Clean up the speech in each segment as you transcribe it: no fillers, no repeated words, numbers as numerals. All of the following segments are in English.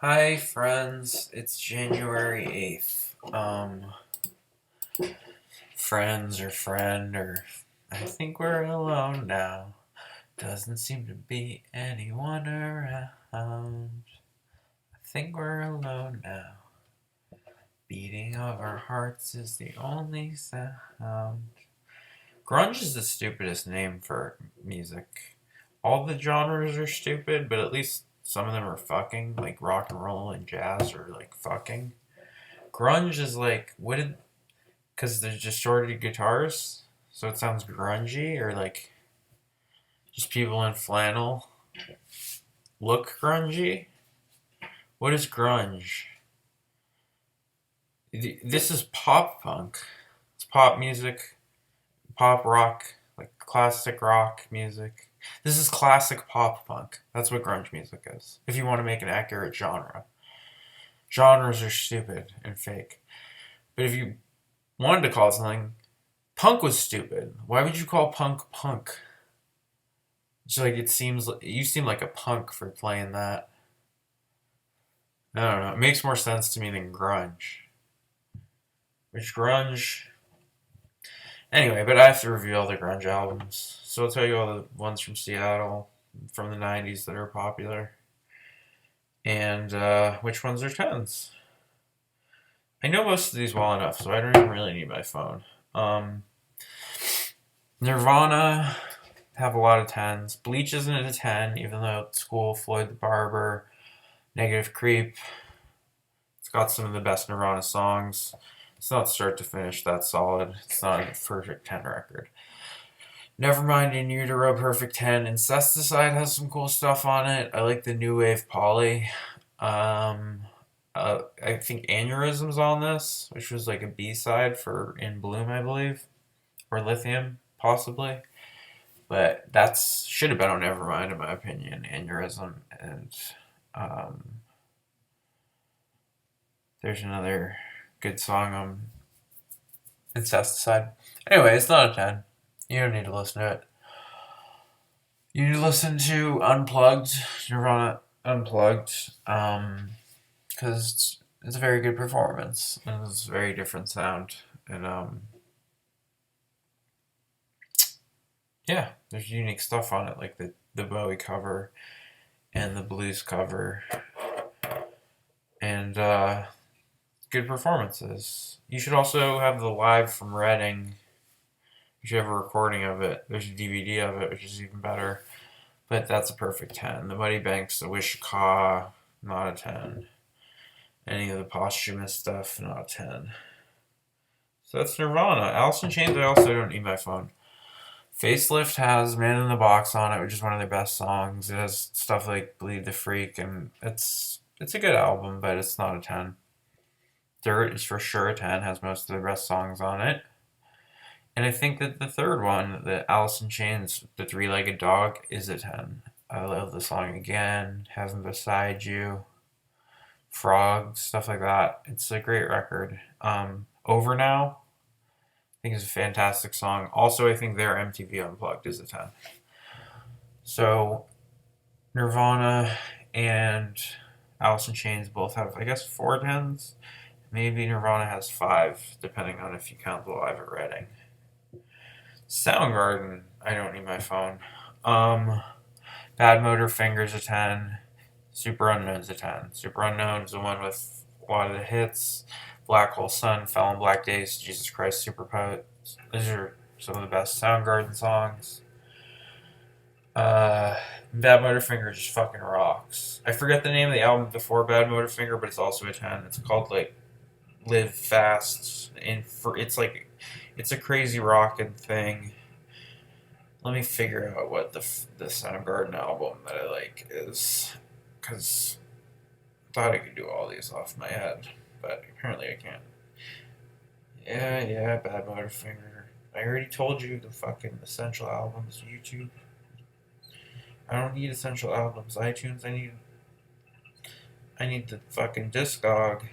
Hi, friends. It's January 8th. Friends or friend, or I think we're alone now. Doesn't seem to be anyone around. I think we're alone now. Beating of our hearts is the only sound. Grunge is the stupidest name for music. All the genres are stupid, but at least some of them are fucking. Like rock and roll and jazz are like fucking. Grunge is like, what did because there's distorted guitars, so it sounds grungy or like just people in flannel look grungy. What is grunge? This is pop punk. It's pop music, pop rock, like classic rock music. This is classic pop punk. That's what grunge music is. If you want to make an accurate genre, genres are stupid and fake. But if you wanted to call it something, punk was stupid. Why would you call punk punk? It's like it seems like you seem like a punk for playing that. I don't know. It makes more sense to me than grunge. Which grunge? Anyway, but I have to review all the grunge albums. So I'll tell you all the ones from Seattle from the 90s that are popular. And which ones are 10s. I know most of these well enough, so I don't even really need my phone. Um, Nirvana have a lot of 10s. Bleach isn't a 10, even though it's cool. Floyd the Barber, Negative Creep. It's got some of the best Nirvana songs. It's not start to finish that solid. It's not a perfect 10 record. Nevermind in Utero, perfect 10. Incesticide has some cool stuff on it. I like the New Wave Poly. I think Aneurysm's on this, which was like a B-side for In Bloom, I believe. Or Lithium, possibly. But that's should have been on Nevermind, in my opinion. Aneurysm and um, there's another good song on Incesticide. Anyway, it's not a 10. You don't need to listen to it. You need to listen to Unplugged, Nirvana Unplugged, because it's a very good performance and it's a very different sound. And yeah, there's unique stuff on it, like the Bowie cover and the blues cover, and good performances. You should also have the live from Reading. You should have a recording of it. There's a DVD of it, which is even better. But that's a perfect 10. The Muddy Banks, the Wishkah, not a 10. Any of the posthumous stuff, not a 10. So that's Nirvana. Alice in Chains, I also don't need my phone. Facelift has Man in the Box on it, which is one of their best songs. It has stuff like Bleed the Freak, and it's a good album, but it's not a 10. Dirt is for sure a 10, has most of the best songs on it. And I think that the third one, the Alice in Chains, the Three-Legged Dog, is a 10. I love the song Again, Heaven Beside You, Frogs, stuff like that. It's a great record. Over Now, I think is a fantastic song. Also, I think their MTV Unplugged is a 10. So, Nirvana and Alice in Chains both have, I guess, 4 10s. Maybe Nirvana has 5, depending on if you count the live at Reading. Soundgarden, I don't need my phone. Bad Motor Fingers a 10. Super Unknown's a 10. Super Unknown's the one with a lot of the hits. Black Hole Sun, Fell in Black Days, Jesus Christ Superpoet. These are some of the best Soundgarden songs. Bad Motorfinger just fucking rocks. I forget the name of the album before Bad Motorfinger, but it's also a 10. It's called like Live Fast, and it's like it's a crazy rockin' thing. Let me figure out what the Soundgarden album that I like is, because I thought I could do all these off my head, but apparently I can't. Yeah, Bad Motorfinger. I already told you the fucking essential albums. YouTube. I don't need essential albums. iTunes. I need the fucking Discog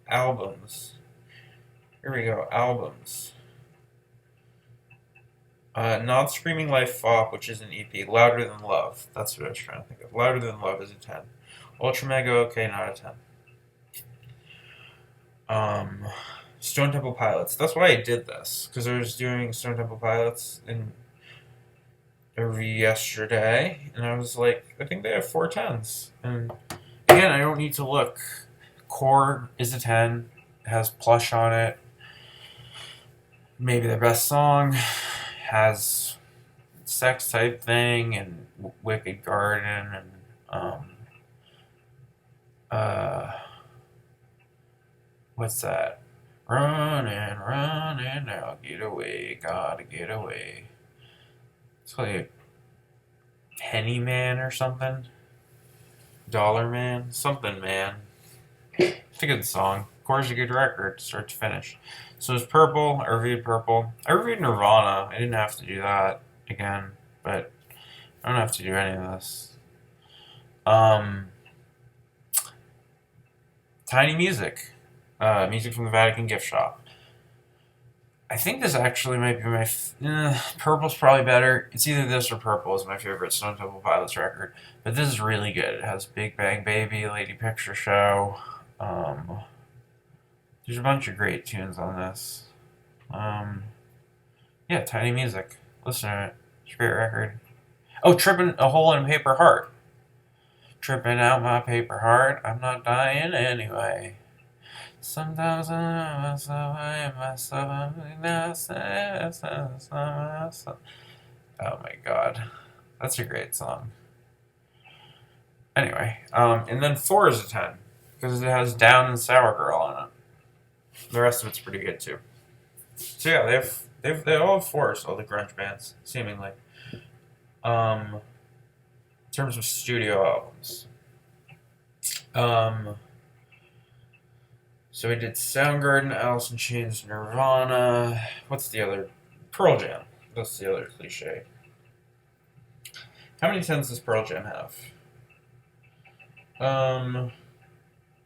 albums. Here we go. Albums. Not Screaming Life Fop, which is an EP. Louder Than Love. That's what I was trying to think of. Louder Than Love is a 10. Ultra Mega okay, not a 10. Um, Stone Temple Pilots. That's why I did this, because I was doing Stone Temple Pilots in every yesterday, and I was like, I think they have 4 10s. And again, I don't need to look. Core is a 10. It has Plush on it. Maybe their best song has Sex Type Thing and Wicked Garden and uh what's that? Running, running now, get away, gotta get away. It's like Penny Man or something. Dollar Man, something man. It's a good song. Core's a good record, start to finish. So it's Purple. I reviewed Purple. I reviewed Nirvana. I didn't have to do that again, but I don't have to do any of this. Um, Tiny Music. Music from the Vatican Gift Shop. I think this actually might be my... Purple's probably better. It's either this or Purple is my favorite Stone Temple Pilots record. But this is really good. It has Big Bang Baby, Lady Picture Show. There's a bunch of great tunes on this. Yeah, Tiny Music. Listen to it. It's a great record. Oh, Tripping a Hole in a Paper Heart. Tripping out my paper heart. I'm not dying anyway. Sometimes I myself, I myself, oh my god. That's a great song. Anyway, and then 4 is a 10. Because it has Down and Sour Girl on it. The rest of it's pretty good too. So yeah, they all have 4s, all the grunge bands, seemingly. In terms of studio albums. So we did Soundgarden, Alice in Chains, Nirvana. What's the other? Pearl Jam. That's the other cliche. How many 10s does Pearl Jam have?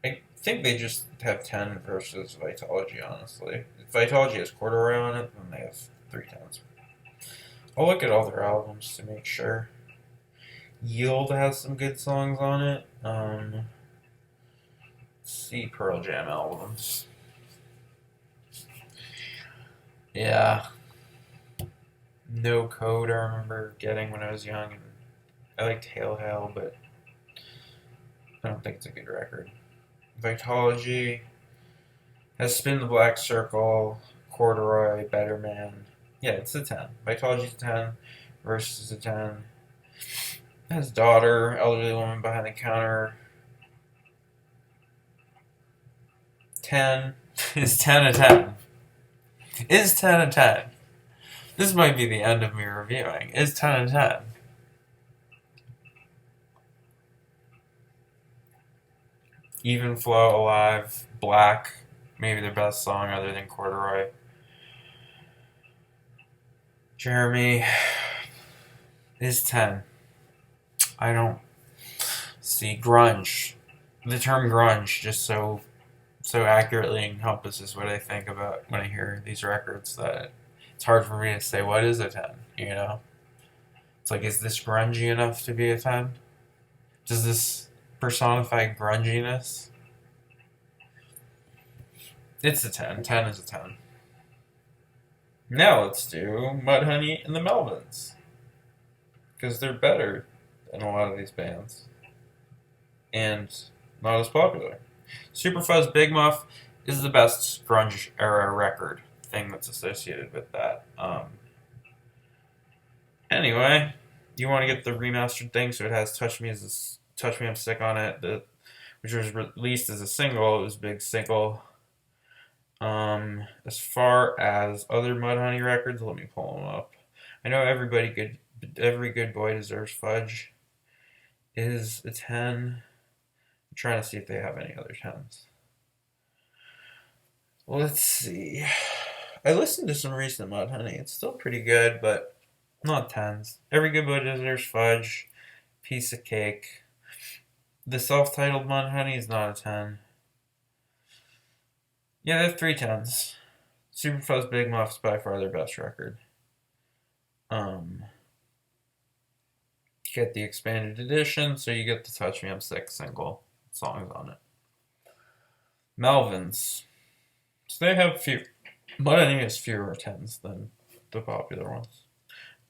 I think they just have 10 versus Vitology, honestly. If Vitology has Corduroy on it, then they have 3 10s. I'll look at all their albums to make sure. Yield has some good songs on it. Let's see Pearl Jam albums. Yeah. No Code I remember getting when I was young. And I liked Hail Hail, but I don't think it's a good record. Vitology has Spin the Black Circle, Corduroy, Better Man. Yeah, it's a 10. Vitology's a 10. Versus is a 10. It has Daughter, Elderly Woman Behind the Counter. 10. Is 10 a 10? Is 10 a 10? This might be the end of me reviewing. Is 10 a 10? Even Flow, Alive, Black, maybe their best song other than Corduroy. Jeremy is 10. I don't see grunge. The term grunge just so accurately encompasses what I think about when I hear these records that it's hard for me to say what is a 10, you know? It's like, is this grungy enough to be a 10? Does this personify grunginess? It's a 10. 10 is a 10. Now let's do Mudhoney and the Melvins. Because they're better than a lot of these bands. And not as popular. Superfuzz Big Muff is the best grunge era record thing that's associated with that. Anyway, you want to get the remastered thing, so it has Touch Me I'm Sick on it, which was released as a single. It was a big single. As far as other Mudhoney records, let me pull them up. I know every good boy deserves fudge is a 10. I'm trying to see if they have any other 10s. Let's see. I listened to some recent Mudhoney. It's still pretty good, but not 10s. Every good boy deserves fudge. Piece of cake. The self-titled Mudhoney is not a 10. Yeah, they have 3 10s. Superfuzz Big Muff's by far their best record. You get the expanded edition, so you get the Touch Me I'm Sick single songs on it. Melvins. So they have few, but I think it's fewer tens than the popular ones.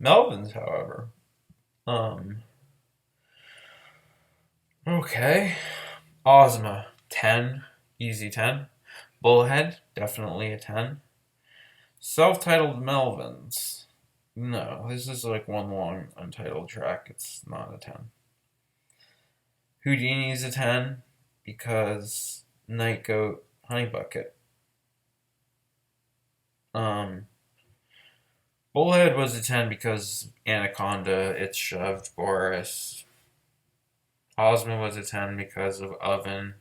Melvins, however, okay. Ozma, 10, easy 10. Bullhead, definitely a 10. Self-titled Melvins. No, this is like one long untitled track. It's not a 10. Houdini's a 10 because Night Goat, Honey Bucket. Bullhead was a 10 because Anaconda, It's Shoved, Boris. Ozma was a 10 because of Oven.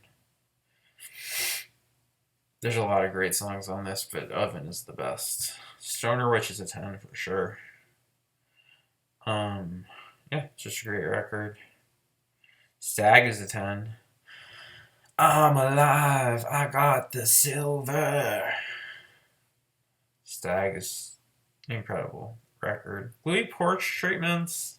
There's a lot of great songs on this, but Oven is the best. Stoner Witch is a 10 for sure. Yeah, it's just a great record. Stag is a 10. I'm alive, I got the silver. Stag is an incredible record. Louis Porch Treatments.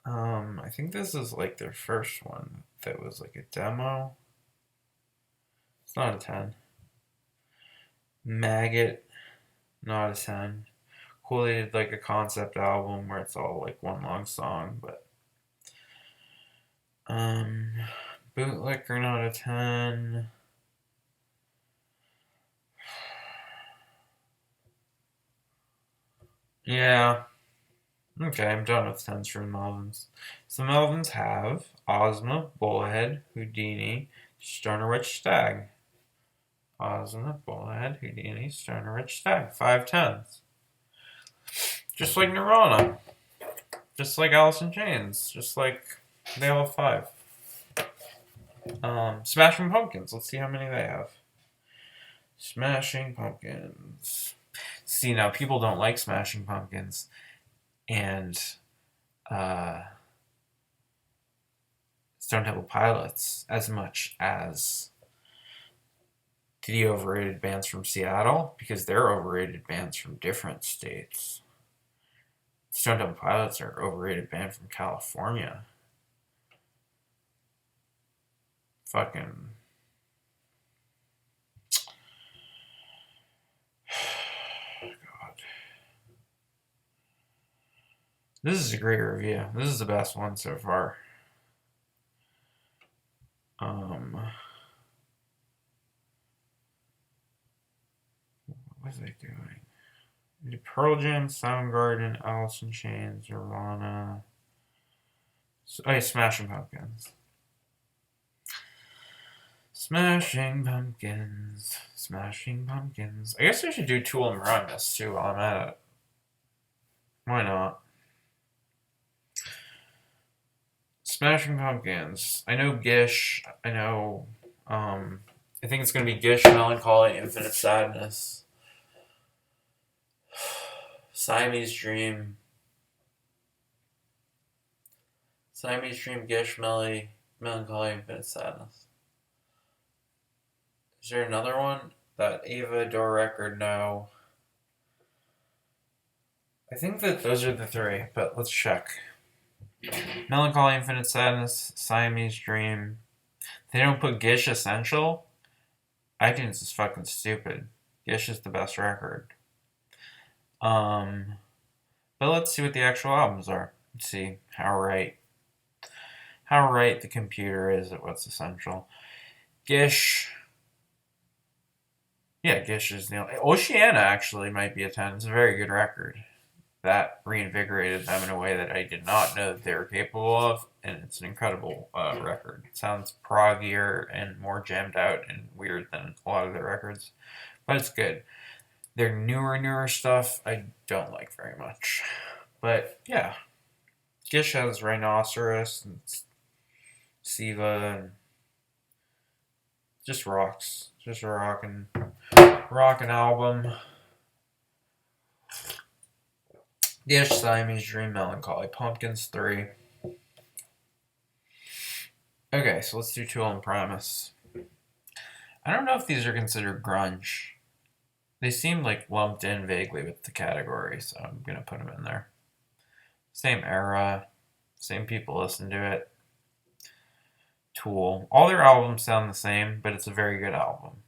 I think this is like their first one that was like a demo. It's not a 10. Maggot, not a 10. Cool, they did like a concept album where it's all like one long song, but Bootlicker, not a 10. Yeah. Okay, I'm done with 10s from Melvins. So Melvins have Ozma, Bullhead, Houdini, Stoner Witch, Stag. Ozma, Bullhead, Houdini, Stoner Witch, Stag. 5 10s. Just like Nirvana. Just like Alice in Chains. Just like they all have 5. Smashing Pumpkins. Let's see how many they have. Smashing Pumpkins. See, now people don't like Smashing Pumpkins. And Stone Temple Pilots as much as the overrated bands from Seattle, because they're overrated bands from different states. Stone Temple Pilots are an overrated band from California. Fucking. God. This is a great review. This is the best one so far. What was I doing? Pearl Jam, Soundgarden, Alice in Chains, Nirvana. Smashing Pumpkins. Smashing Pumpkins. Smashing Pumpkins. I guess I should do Tool and Primus too while I'm at it. Why not? Smashing Pumpkins. I know Gish. I know. I think it's going to be Gish, Melancholy, Infinite Sadness. Siamese Dream. Siamese Dream, Gish, Melancholy, Infinite Sadness. Is there another one? That Ava Door record? No. I think that those are the 3, but let's check. Melancholy, Infinite Sadness, Siamese Dream. They don't put Gish Essential? iTunes is fucking stupid. Gish is the best record. But let's see what the actual albums are. Let's see how right the computer is at what's essential. Gish. Yeah, Gish is the only. Oceana actually might be a 10. It's a very good record. That reinvigorated them in a way that I did not know that they were capable of, and it's an incredible record. It sounds proggier and more jammed out and weird than a lot of their records, but it's good. Their newer stuff I don't like very much, but yeah, Gish has Rhinoceros and Siva and just rocks, just a rockin' album. Gish, Siamese Dream, Melancholy, Pumpkins 3. Okay, so let's do Tool and Primus. I don't know if these are considered grunge. They seem like lumped in vaguely with the category, so I'm gonna put them in there. Same era, same people listen to it. Tool. All their albums sound the same, but it's a very good album.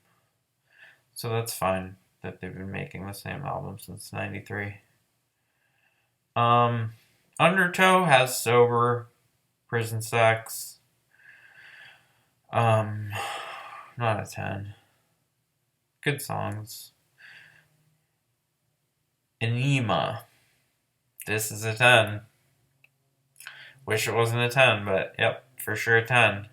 So that's fine that they've been making the same album since '93. Um, Undertow has Sober, Prison Sex. Um, not a 10. Good songs. Enema. This is a 10. Wish it wasn't a 10, but yep, for sure a 10.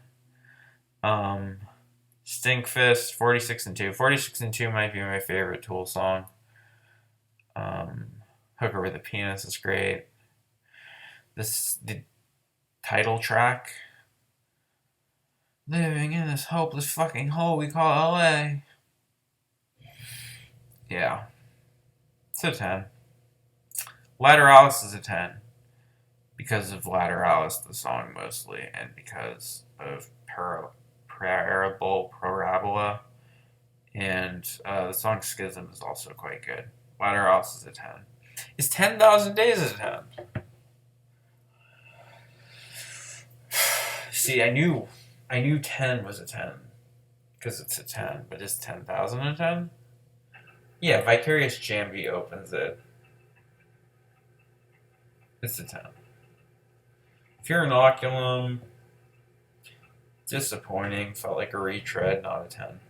Stinkfist, 46 and 2. 46 and 2 might be my favorite Tool song. Hooker with a Penis is great. The title track. Living in this hopeless fucking hole we call LA. Yeah. It's a 10. Lateralis is a 10. Because of Lateralis, the song mostly, and because of Parabola. And the song Schism is also quite good. Lateralis is a 10. Is 10,000 Days a 10? See, I knew 10 was a 10. Because it's a 10. But is 10,000 a 10? Yeah, Vicarious Jambi opens it. It's a 10. Fear Inoculum, disappointing. Felt like a retread, not a 10.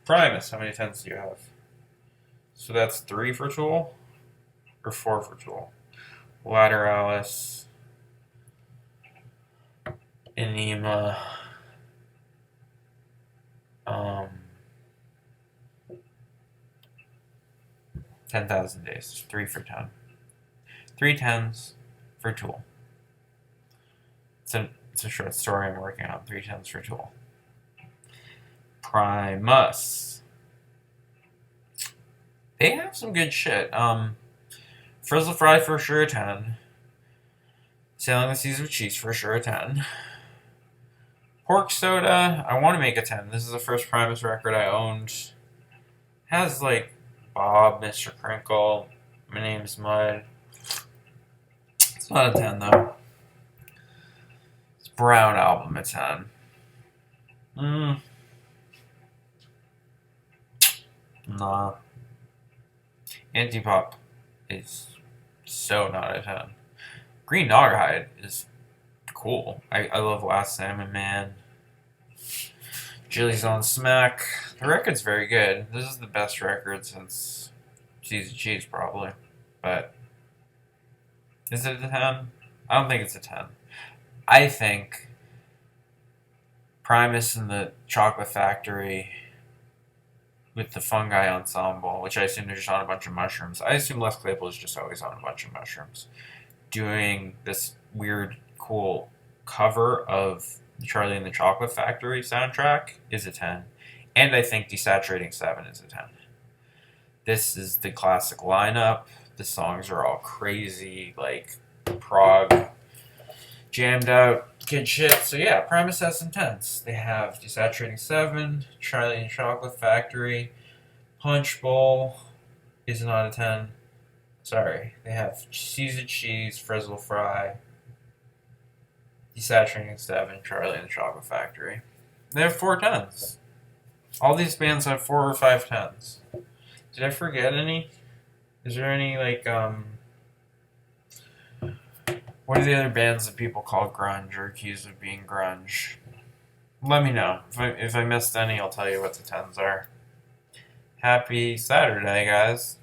Primus, how many 10s do you have? So that's 3 for Tool? Or 4 for Tool? Lateralis, Enema, 10,000 Days. 3 for 10. 3 10s for Tool. It's a short story I'm working on. 3 10s for Tool. Primus. They have some good shit. Frizzle Fry for sure a 10. Sailing the Seas with Cheese for sure a 10. Pork Soda, I want to make a 10. This is the first Primus record I owned. Has like Bob, Mr. Crinkle, My Name's Mud. It's not a 10 though. It's Brown album a 10. Nah. Antipop is so not a 10. Green Doghide is cool. I love Last Salmon Man. Jilly's on Smack. The record's very good. This is the best record since Cheese and Cheese, probably. But is it a 10? I don't think it's a 10. I think Primus and the Chocolate Factory with the Fungi Ensemble, which I assume they're just on a bunch of mushrooms. I assume Les Claypool is just always on a bunch of mushrooms. Doing this weird, cool cover of Charlie and the Chocolate Factory soundtrack is a 10. And I think Desaturating 7 is a 10. This is the classic lineup. The songs are all crazy, like prog, jammed out, good shit. So yeah, Primus has some 10s. They have Desaturating 7, Charlie and the Chocolate Factory, Punch Bowl is not a 10. Sorry. They have Seasoned Cheese, Frizzle Fry, Desaturating 7, Charlie and the Chocolate Factory. They have 4 10s. All these bands have 4 or 5 10s. Did I forget any? Is there any, like, what are the other bands that people call grunge or accused of being grunge? Let me know. If I missed any, I'll tell you what the 10s are. Happy Saturday, guys.